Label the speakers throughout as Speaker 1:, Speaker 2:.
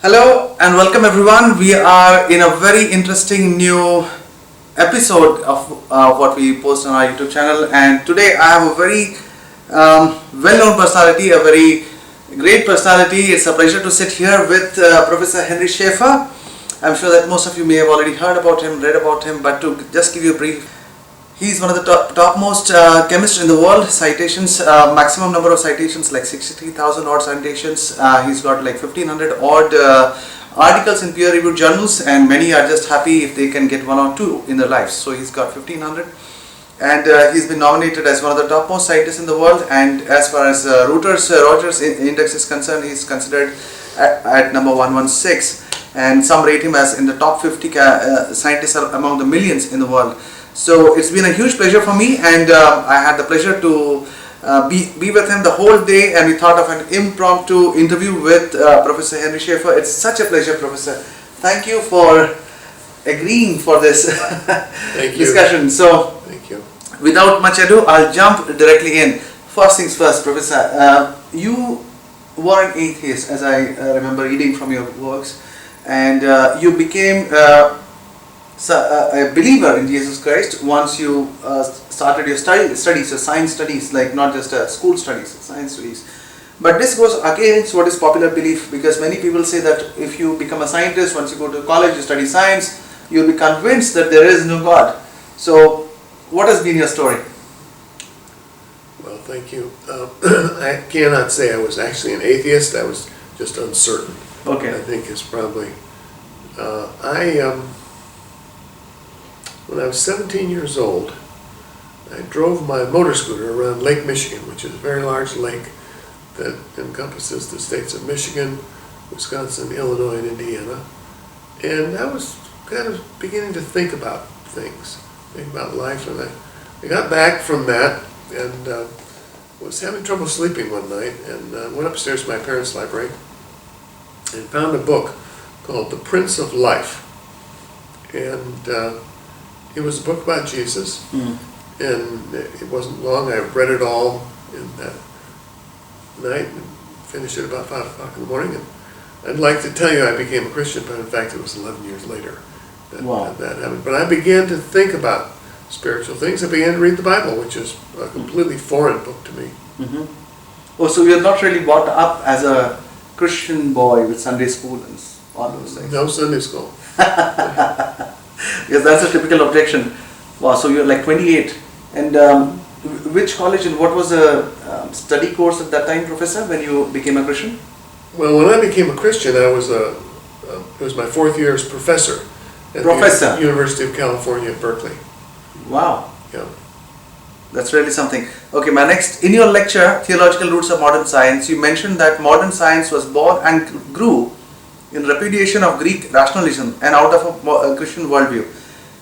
Speaker 1: Hello and welcome everyone. We are in a very interesting new episode of what we post on our YouTube channel, and today I have a very well-known personality, a very great personality. It's a pleasure to sit here with Professor Henry Schaefer. I'm sure that most of you may have already heard about him, read about him, but to just give you a brief, he's one of the topmost chemists in the world. Citations, maximum number of citations like 63,000 odd citations. He's got like 1,500 odd articles in peer-reviewed journals, and many are just happy if they can get one or two in their lives. So he's got 1,500, and he's been nominated as one of the topmost scientists in the world. And as far as Reuters H-Index is concerned, he's considered at number 116, and some rate him as in the top 50 scientists among the millions in the world. So it's been a huge pleasure for me, and I had the pleasure to be with him the whole day, and we thought of an impromptu interview with Professor Henry Schaefer. It's such a pleasure, Professor. Thank you for agreeing for this discussion. So,
Speaker 2: thank you.
Speaker 1: Without much ado, I'll jump directly in. First things first, Professor. You were an atheist, as I remember reading from your works, and you became a believer in Jesus Christ once you started your studies, your science studies, like not just school studies, science studies. But this goes against what is popular belief, because many people say that if you become a scientist, once you go to college, you study science, you'll be convinced that there is no God. So, what has been your story?
Speaker 2: Well, thank you. I cannot say I was actually an atheist. I was just uncertain.
Speaker 1: Okay.
Speaker 2: I think is probably. When I was 17 years old, I drove my motor scooter around Lake Michigan, which is a very large lake that encompasses the states of Michigan, Wisconsin, Illinois, and Indiana. And I was kind of beginning to think about things, think about life. And I got back from that and was having trouble sleeping one night, and went upstairs to my parents' library and found a book called The Prince of Life. And it was a book about Jesus, and it wasn't long. I read it all in that night and finished it about 5 o'clock in the morning. And I'd like to tell you I became a Christian, but in fact it was 11 years later that that happened. But I began to think about spiritual things. I began to read the Bible, which is a completely foreign book to me.
Speaker 1: Oh, so you're not really brought up as a Christian boy with Sunday school and all those things?
Speaker 2: No Sunday school.
Speaker 1: Yes, that's a typical objection. Wow, so you're like 28. And which college and what was the study course at that time, Professor, when you became a Christian?
Speaker 2: Well, when I became a Christian, I was it was my 4th year as professor at the University of California at Berkeley.
Speaker 1: Wow.
Speaker 2: Yeah.
Speaker 1: That's really something. Okay, my next, in your lecture, Theological Roots of Modern Science, you mentioned that modern science was born and grew in repudiation of Greek rationalism and out of a Christian worldview.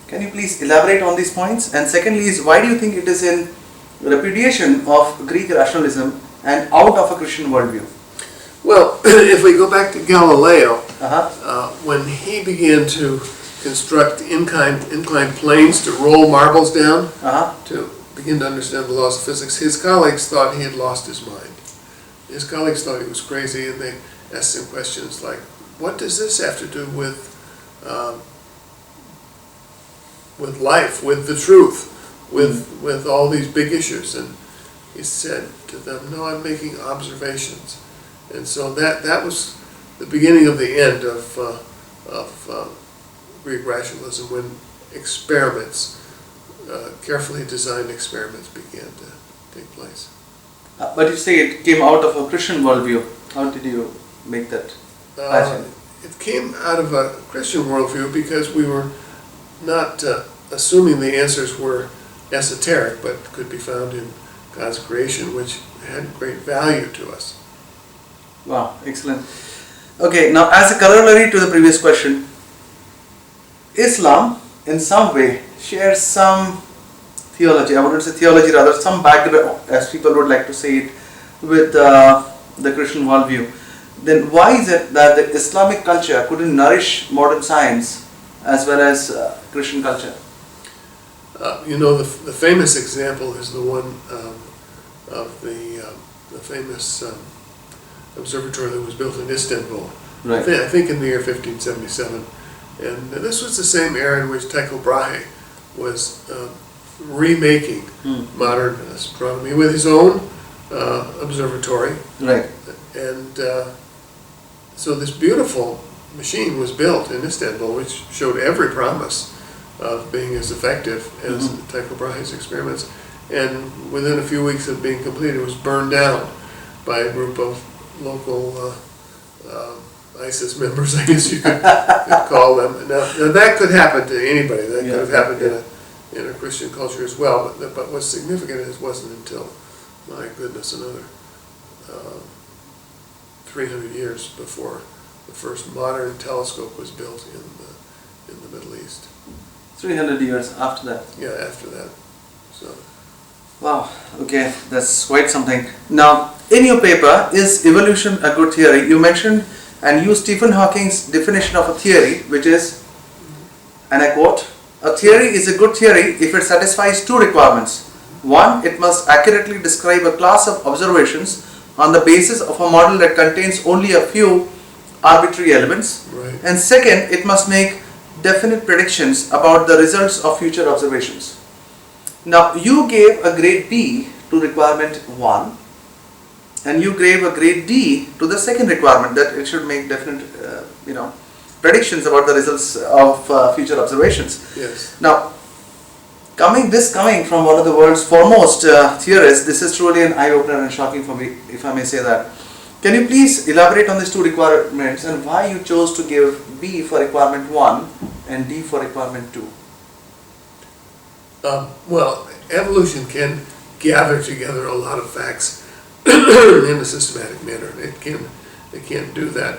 Speaker 1: Can you please elaborate on these points? And secondly is, why do you think it is in repudiation of Greek rationalism and out of a Christian worldview?
Speaker 2: Well, if we go back to Galileo, when he began to construct inclined planes to roll marbles down, to begin to understand the laws of physics, his colleagues thought he had lost his mind. His colleagues thought he was crazy, and they asked him questions like, what does this have to do with life, with the truth, with all these big issues? And he said to them, no, I'm making observations. And so that was the beginning of the end of Greek rationalism, when experiments, carefully designed experiments, began to take place.
Speaker 1: But you say it came out of a Christian worldview. How did you make that?
Speaker 2: It came out of a Christian worldview because we were not assuming the answers were esoteric, but could be found in God's creation, which had great value to us.
Speaker 1: Wow, excellent. Okay, now as a corollary to the previous question, Islam in some way shares some theology, I wouldn't say theology, rather some background, as people would like to say it, with the Christian worldview. Then why is it that the Islamic culture couldn't nourish modern science as well as Christian culture?
Speaker 2: The famous example is the one of the famous observatory that was built in Istanbul
Speaker 1: Right.
Speaker 2: I think in the year 1577. And this was the same era in which Tycho Brahe was remaking modern astronomy with his own observatory.
Speaker 1: Right.
Speaker 2: And so this beautiful machine was built in Istanbul, which showed every promise of being as effective as Tycho Brahe's experiments. And within a few weeks of being completed, it was burned down by a group of local ISIS members, I guess you could call them. Now that could happen to anybody. That could have happened in a Christian culture as well. But what's significant is it wasn't until, my goodness, another 300 years before the first modern telescope was built in the Middle East.
Speaker 1: 300 years after that.
Speaker 2: Yeah, after that. So.
Speaker 1: Wow, okay, that's quite something. Now, in your paper, is evolution a good theory? You mentioned and used Stephen Hawking's definition of a theory, which is, and I quote, "A theory is a good theory if it satisfies two requirements. One, it must accurately describe a class of observations on the basis of a model that contains only a few arbitrary elements.
Speaker 2: Right.
Speaker 1: And second, it must make definite predictions about the results of future observations." Now, you gave a grade B to requirement 1 and you gave a grade D to the second requirement, that it should make definite predictions about the results of future observations.
Speaker 2: Yes.
Speaker 1: Now, coming from one of the world's foremost theorists, this is truly an eye-opener and shocking for me, if I may say that. Can you please elaborate on these two requirements and why you chose to give B for requirement 1 and D for requirement 2?
Speaker 2: Well, evolution can gather together a lot of facts in a systematic manner. It can do that.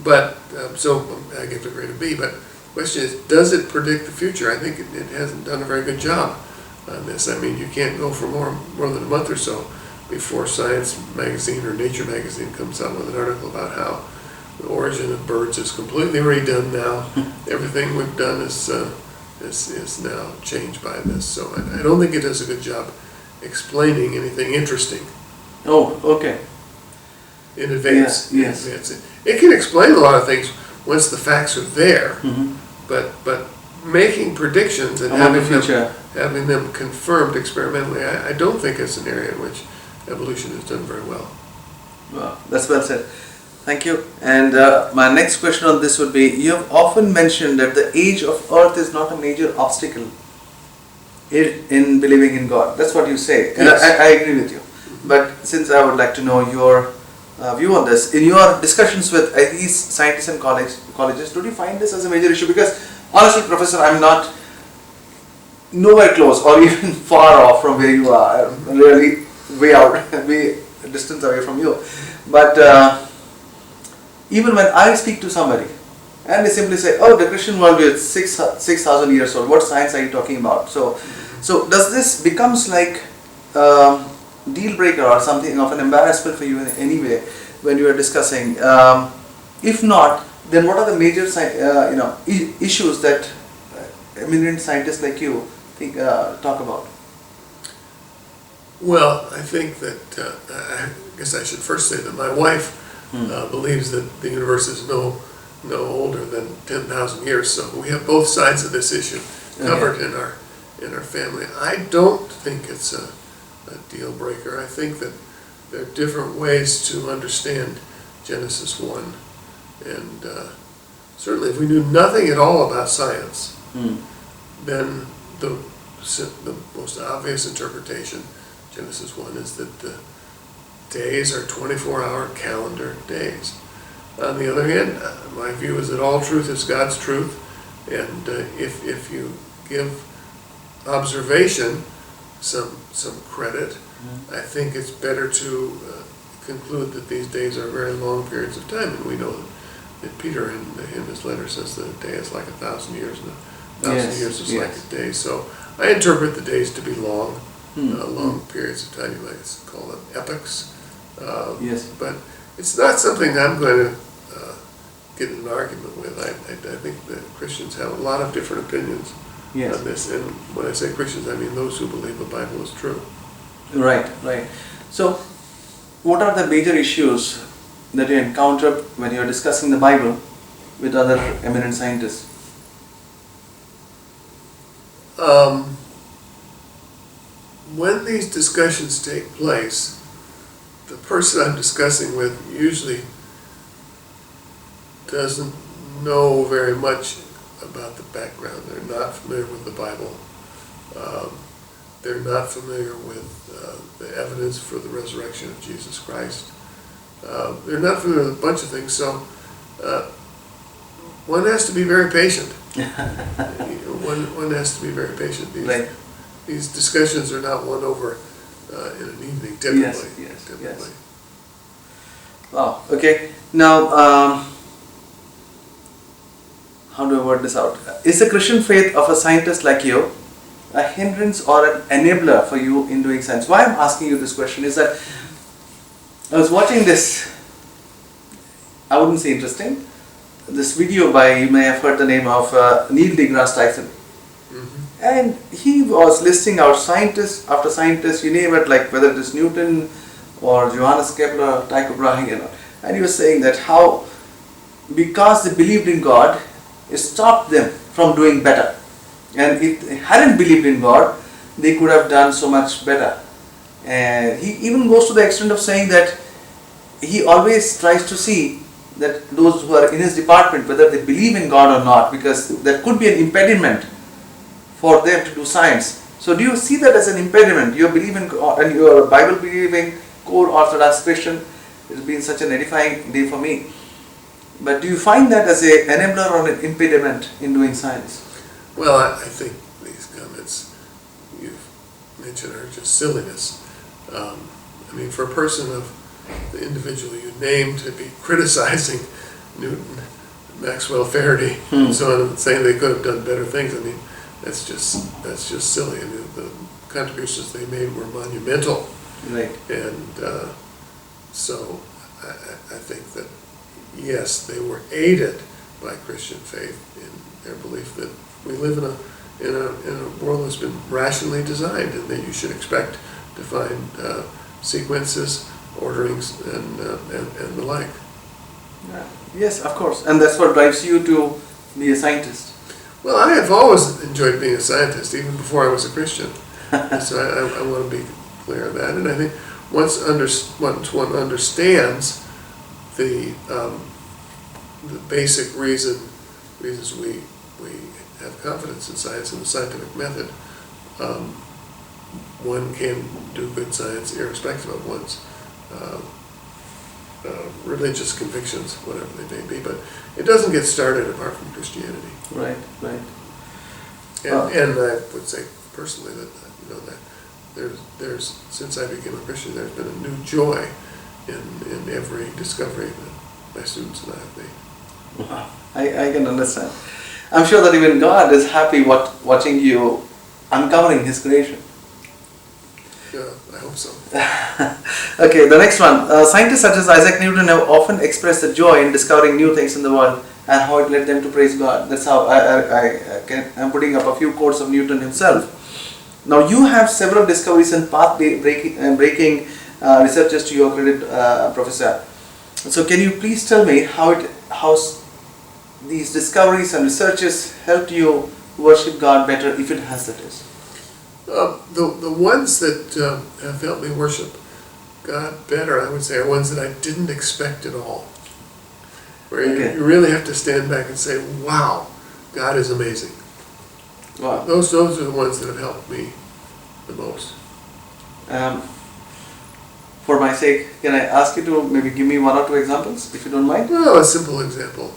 Speaker 2: But so I give it a grade of B. But the question is, does it predict the future? I think it hasn't done a very good job on this. I mean, you can't go for more than a month or so before Science magazine or Nature magazine comes out with an article about how the origin of birds is completely redone now. Everything we've done is now changed by this. So I don't think it does a good job explaining anything interesting.
Speaker 1: Oh, okay.
Speaker 2: In advance.
Speaker 1: Yes.
Speaker 2: In advance. It can explain a lot of things once the facts are there, but making predictions and having them confirmed experimentally, I don't think it's an area in which evolution has done very well.
Speaker 1: Wow, that's well said. Thank you. And my next question on this would be, you have often mentioned that the age of Earth is not a major obstacle in believing in God. That's what you say. And
Speaker 2: yes.
Speaker 1: I agree with you. But since I would like to know your view on this, in your discussions with atheist scientists and colleges, do you find this as a major issue? Because honestly, Professor, I'm not nowhere close or even far off from where you are. I'm really way out, way distance away from you. But even when I speak to somebody and they simply say, "Oh, the Christian worldview is 6,000 years old. What science are you talking about?" So does this becomes like deal breaker or something of an embarrassment for you in any way when you are discussing? If not, then what are the major issues that eminent scientists like you talk about?
Speaker 2: Well, I think that I guess I should first say that my wife believes that the universe is no older than 10,000 years. So we have both sides of this issue covered in our family. I don't think it's a deal breaker. I think that there are different ways to understand Genesis 1, and certainly if we knew nothing at all about science, then the most obvious interpretation of Genesis 1 is that the days are 24-hour calendar days. On the other hand, my view is that all truth is God's truth, and if you give observation some credit, I think it's better to conclude that these days are very long periods of time, and we know that Peter in his letter says that a day is like 1,000 years, and 1,000 years is like a day. So I interpret the days to be long periods of time. You might call them epochs. But it's not something that I'm going to get in an argument with. I think that Christians have a lot of different opinions on this, and when I say Christians, I mean those who believe the Bible is true.
Speaker 1: Right. So what are the major issues that you encountered when you are discussing the Bible with other eminent scientists?
Speaker 2: When these discussions take place, the person I'm discussing with usually doesn't know very much about the background. They're not familiar with the Bible. They're not familiar with the evidence for the resurrection of Jesus Christ. They're not familiar with a bunch of things, so one has to be very patient. One has to be very patient. These discussions are not won over in an evening, typically.
Speaker 1: Yes. Wow, okay. Now, how do I word this out? Is the Christian faith of a scientist like you a hindrance or an enabler for you in doing science? Why I'm asking you this question is that I was watching this, I wouldn't say interesting, this video by, you may have heard the name of Neil deGrasse Tyson. And he was listing out scientist after scientist, you name it, like whether it is Newton or Johannes Kepler, Tycho Brahe, and he was saying that how, because they believed in God, it stopped them from doing better. And if they hadn't believed in God, they could have done so much better. And he even goes to the extent of saying that he always tries to see that those who are in his department, whether they believe in God or not, because there could be an impediment for them to do science. So do you see that as an impediment? You believe in God and you are a Bible believing, core Orthodox Christian. It's been such an edifying day for me. But do you find that as an enabler or an impediment in doing science?
Speaker 2: Well, I think these comments you've mentioned are just silliness. I mean, for a person of the individual you named to be criticizing Newton, Maxwell, Faraday, and so on, and saying they could have done better things, I mean, that's just silly. I mean, the contributions they made were monumental.
Speaker 1: Right.
Speaker 2: And so I think that, yes, they were aided by Christian faith in their belief that we live in a world that's been rationally designed, and that you should expect to find sequences, orderings, and the like.
Speaker 1: Yeah. Yes, of course, and that's what drives you to be a scientist.
Speaker 2: Well, I have always enjoyed being a scientist, even before I was a Christian. So I want to be clear on that, and I think once one understands the basic reasons we have confidence in science and the scientific method, one can do good science irrespective of one's religious convictions, whatever they may be. But it doesn't get started apart from Christianity.
Speaker 1: Right.
Speaker 2: And I would say personally that that there's since I became a Christian, there's been a new joy in every discovery that my students and I have made.
Speaker 1: Wow. I can understand. I'm sure that even God is happy watching you uncovering His creation.
Speaker 2: Yeah, I hope so.
Speaker 1: Okay, the next one. Scientists such as Isaac Newton have often expressed the joy in discovering new things in the world and how it led them to praise God. That's how I'm putting up a few quotes of Newton himself. Now you have several discoveries and path-breaking researches to your credit, Professor. So can you please tell me how these discoveries and researches helped you worship God better, if it has that is?
Speaker 2: The ones that have helped me worship God better, I would say, are ones that I didn't expect at all. Where you really have to stand back and say, wow, God is amazing.
Speaker 1: Wow.
Speaker 2: Those are the ones that have helped me the most.
Speaker 1: For my sake, can I ask you to maybe give me one or two examples, if you don't mind?
Speaker 2: Well, a simple example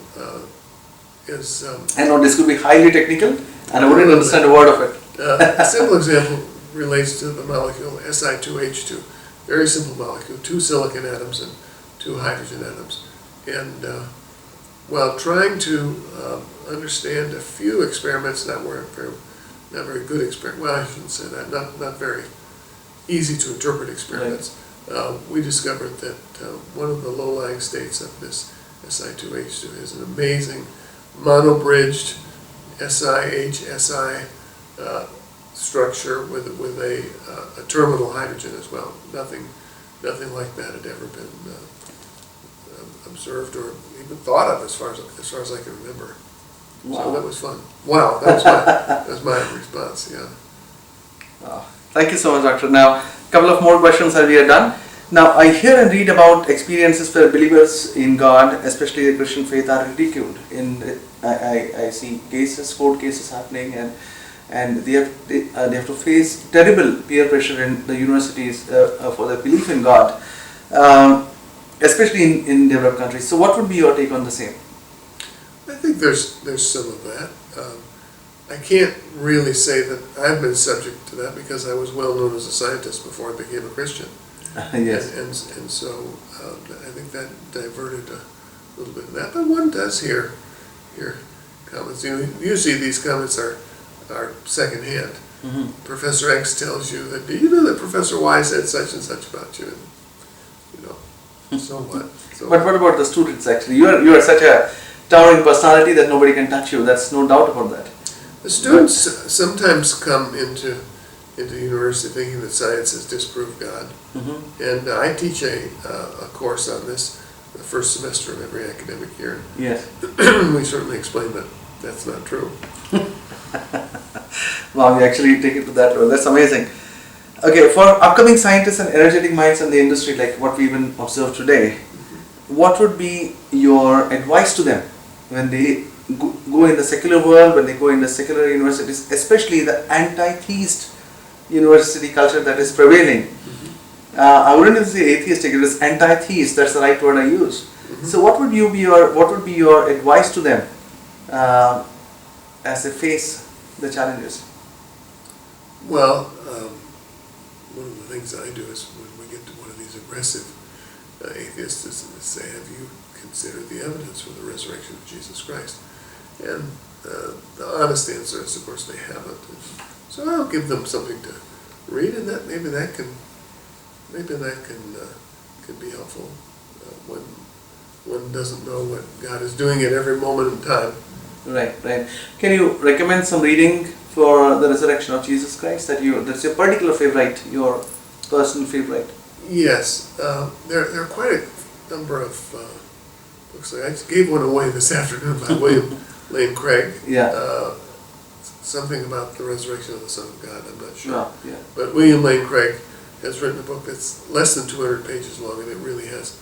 Speaker 2: is...
Speaker 1: I know this could be highly technical, and I wouldn't understand a word of it.
Speaker 2: A simple example relates to the molecule Si2H2. Very simple molecule, 2 silicon atoms and 2 hydrogen atoms. And while trying to understand a few experiments that were not very good experiments, well, I shouldn't say that, not very easy to interpret experiments, we discovered that one of the low-lying states of this Si2H2 is an amazing monobridged SiHSi structure with a terminal hydrogen as well. Nothing like that had ever been observed or even thought of as far as I can remember.
Speaker 1: Wow.
Speaker 2: So that was fun. Wow, that was my response. Yeah.
Speaker 1: Wow. Thank you so much, Doctor. Now, a couple of more questions and we are done. Now, I hear and read about experiences where believers in God, especially the Christian faith, are ridiculed. I see court cases happening, and they have to face terrible peer pressure in the universities for their belief in God, especially in developed countries. So, what would be your take on the same?
Speaker 2: I think there's some of that. I can't really say that I've been subject to that because I was well known as a scientist before I became a Christian.
Speaker 1: Yes.
Speaker 2: And so I think that diverted a little bit of that. But one does hear comments. Usually these comments are secondhand.
Speaker 1: Mm-hmm.
Speaker 2: Professor X tells you that, do you know that Professor Y said such and such about you? And, so what?
Speaker 1: But what about the students actually? You are such a towering personality that nobody can touch you. That's no doubt about that.
Speaker 2: The students sometimes come into university thinking that science has disproved God.
Speaker 1: Mm-hmm.
Speaker 2: And I teach a course on this the first semester of every academic year.
Speaker 1: Yes.
Speaker 2: We certainly explain that that's not true.
Speaker 1: Wow, you actually take it to that level. That's amazing. Okay, for upcoming scientists and energetic minds in the industry, like what we even observed today, what would be your advice to them when they go in the secular world, when they go in the secular universities, especially the anti-theist university culture that is prevailing? I wouldn't even say atheistic; it is anti-theist. That's the right word I use.
Speaker 2: Mm-hmm.
Speaker 1: So, what would be your advice to them as they face the challenges?
Speaker 2: Well, one of the things that I do is when we get to one of these aggressive atheists is to say, have you considered the evidence for the resurrection of Jesus Christ? And the honest answer is, of course, they haven't. So I'll give them something to read, and maybe that can be helpful when one doesn't know what God is doing at every moment in time.
Speaker 1: Right. Can you recommend some reading for the resurrection of Jesus Christ that's your particular favorite, your personal favorite?
Speaker 2: Yes, there are quite a number of books. I gave one away this afternoon by William Lane Craig.
Speaker 1: Yeah.
Speaker 2: Something about the resurrection of the Son of God. I'm not sure.
Speaker 1: Oh, yeah.
Speaker 2: But William Lane Craig has written a book that's less than 200 pages long, and it really has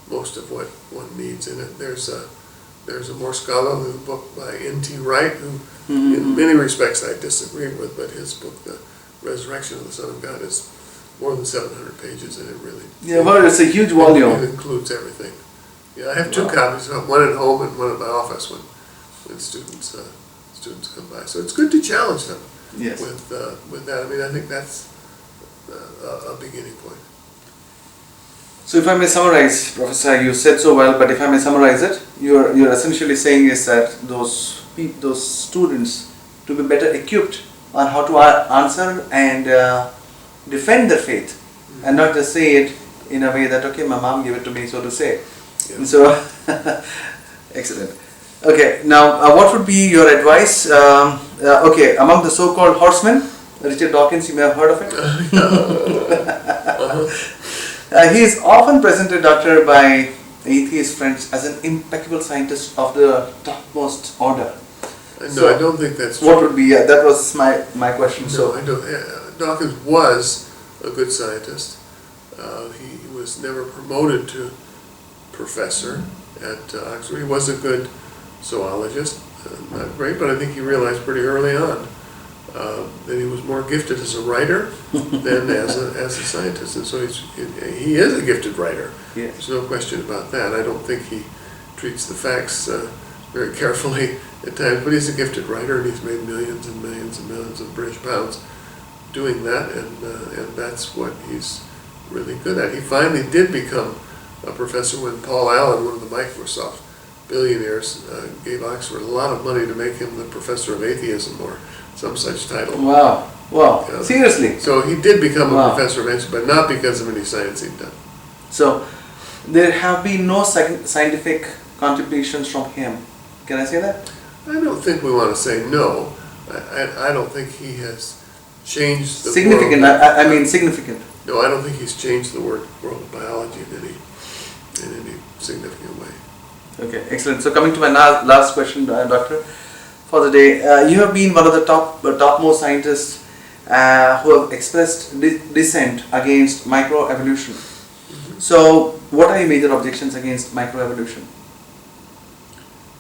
Speaker 2: most of what one needs in it. There's a more scholarly book by N.T. Wright, who in many respects I disagree with, but his book, The Resurrection of the Son of God, is more than 700 pages, and it really...
Speaker 1: Yeah, well, it's a huge volume.
Speaker 2: It includes everything. Yeah, I have two copies, one at home and one at my office when students come by. So it's good to challenge them with that. I mean, I think that's a beginning point.
Speaker 1: So if I may summarize, Professor, you said so well, but if I may summarize it, you're essentially saying is that those students to be better equipped on how to answer and defend their faith, and not just say it in a way that, okay, my mom gave it to me, so to say.
Speaker 2: Yeah.
Speaker 1: And so, excellent. Okay, now what would be your advice? Okay, among the so-called horsemen, Richard Dawkins, you may have heard of it. He is often presented, Doctor, by atheist friends as an impeccable scientist of the topmost order.
Speaker 2: No, I don't think that's true.
Speaker 1: What would be, that was my question.
Speaker 2: No, I don't. Dawkins was a good scientist. He was never promoted to professor at Oxford. He was a good zoologist, not great, but I think he realized pretty early on that he was more gifted as a writer than as a scientist, and so he is a gifted writer.
Speaker 1: Yes.
Speaker 2: There's no question about that. I don't think he treats the facts very carefully at times, but he's a gifted writer, and he's made millions and millions and millions of British pounds doing that, and that's what he's really good at. He finally did become a professor when Paul Allen, one of the Microsoft billionaires, gave Oxford a lot of money to make him the professor of atheism or some such title.
Speaker 1: Wow. Seriously?
Speaker 2: So he did become a professor of atheism, but not because of any science he'd done.
Speaker 1: So there have been no scientific contributions from him. Can I say that?
Speaker 2: I don't think we want to say no. I don't think he has changed the
Speaker 1: significant.
Speaker 2: world.
Speaker 1: I mean significant.
Speaker 2: No, I don't think he's changed the world of biology in any significant way.
Speaker 1: Okay, excellent. So coming to my last question, Doctor, for the day, you have been one of the topmost scientists who have expressed dissent against microevolution. So, what are your major objections against microevolution?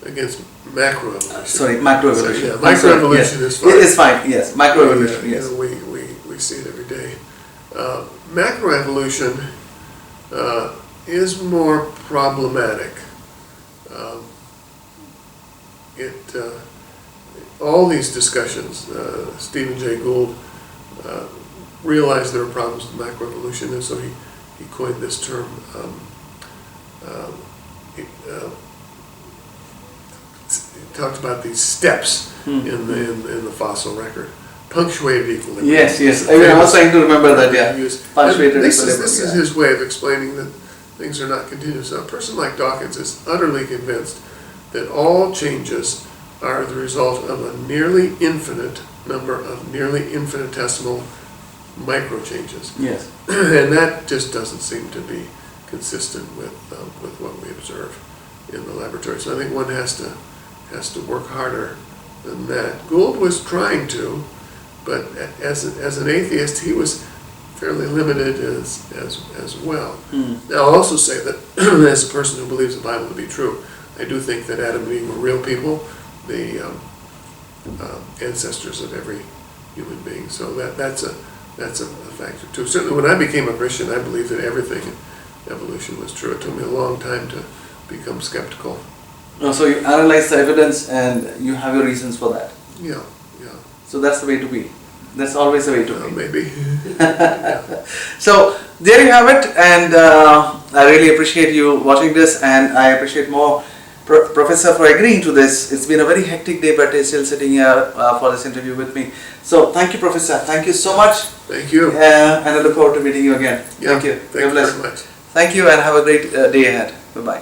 Speaker 2: Against macroevolution.
Speaker 1: Sorry, macroevolution.
Speaker 2: So, yeah, microevolution
Speaker 1: yes.
Speaker 2: is fine.
Speaker 1: It is fine. Yes, macroevolution. Yes.
Speaker 2: We see it every day. Macroevolution is more problematic. All these discussions, Stephen Jay Gould realized there are problems with macroevolution, and so he coined this term. He talked about these steps in the fossil record. Punctuated equilibrium.
Speaker 1: Yes. I was trying to remember that. Yeah. Punctuated equilibrium.
Speaker 2: This is his way of explaining that things are not continuous. Now, a person like Dawkins is utterly convinced that all changes are the result of a nearly infinite number of nearly infinitesimal micro changes.
Speaker 1: Yes.
Speaker 2: And that just doesn't seem to be consistent with what we observe in the laboratory. So I think one has to work harder than that. Gould was trying to, but as an atheist, he was fairly limited as well. Now, I'll also say that as a person who believes the Bible to be true, I do think that Adam and Eve were real people, the ancestors of every human being. So that's a factor too. Certainly, when I became a Christian, I believed that everything in evolution was true. It took me a long time to become skeptical.
Speaker 1: No, so you analyze the evidence and you have your reasons for that.
Speaker 2: Yeah.
Speaker 1: So that's the way to be. That's always the way to be.
Speaker 2: Maybe.
Speaker 1: So there you have it, and I really appreciate you watching this, and I appreciate more Professor for agreeing to this. It's been a very hectic day, but he's still sitting here for this interview with me. So thank you, Professor. Thank you so much.
Speaker 2: Thank you.
Speaker 1: And I look forward to meeting you again.
Speaker 2: Yeah,
Speaker 1: Thank you.
Speaker 2: Thank you very much.
Speaker 1: Thank you, and have a great day ahead. Bye-bye.